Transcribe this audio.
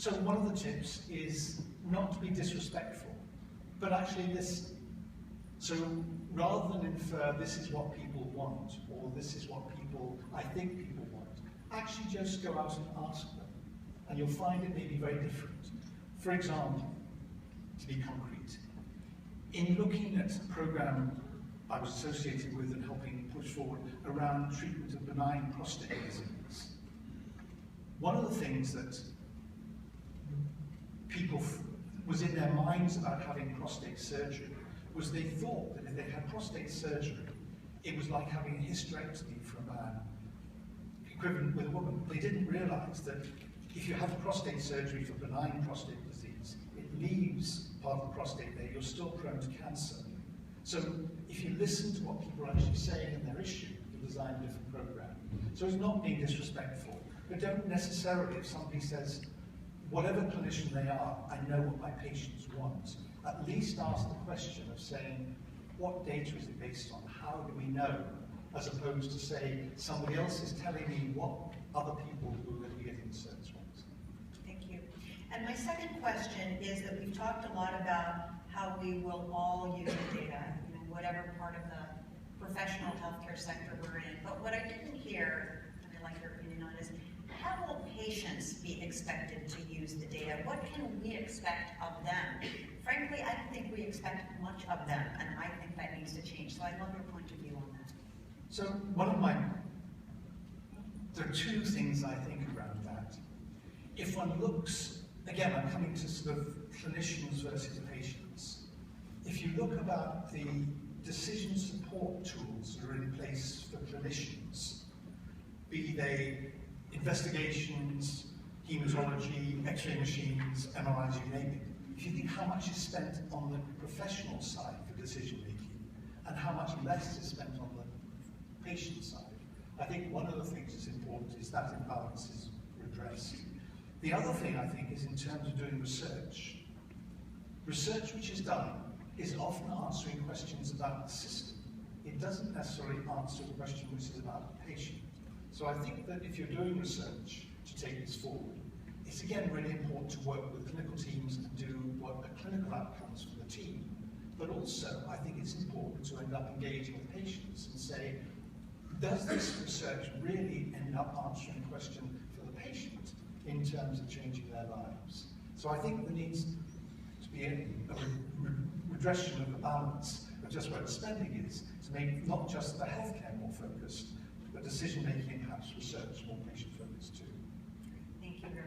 So one of the tips is not to be disrespectful, but actually so rather than infer this is what people want, or this is what I think people want, actually just go out and ask them, and you'll find it may be very different. For example, to be concrete, in looking at a program I was associated with and helping push forward around treatment of benign prostate disease, one of the things that people was in their minds about having prostate surgery was they thought that if they had prostate surgery, it was like having a hysterectomy for a man, equivalent with a woman. They didn't realize that if you have prostate surgery for benign prostate disease, it leaves part of the prostate there, you're still prone to cancer. So if you listen to what people are actually saying in their issue, you design a different program. So it's not being disrespectful, but don't necessarily, if somebody says, whatever clinician they are, I know what my patients want, at least ask the question of saying, what data is it based on? How do we know? As opposed to say, somebody else is telling me what other people who are going to be getting service want. Thank you. And my second question is that we've talked a lot about how we will all use the data, whatever part of the professional healthcare sector we're in. But what I didn't hear, and I'd like your opinion on, is how will patients be expected to use the data? What can we expect of them? Frankly, I don't think we expect much of them, and I think that needs to change. So I'd love your point of view on that. So there are two things I think around that. If one looks, again, I'm coming to sort of clinicians versus patients. If you look about the decision support tools that are in place for clinicians, be they investigations, hematology, X-ray machines, MRIs, you name it. If you think how much is spent on the professional side for decision making and how much less is spent on the patient side, I think one of the things that's important is that imbalance is redressed. The other thing I think is in terms of doing research. Research which is done is often answering questions about the system. It doesn't necessarily answer a question which is about the patient. So I think that if you're doing research to take this forward, it's again really important to work with clinical teams and do what are clinical outcomes for the team. But also, I think it's important to end up engaging with patients and say, does this research really end up answering a question for the patient in terms of changing their lives? So I think there needs to be a redressing of the balance of just where the spending is, to make not just the healthcare more focused, but decision-making and perhaps research more patient-focused too. Thank you very much.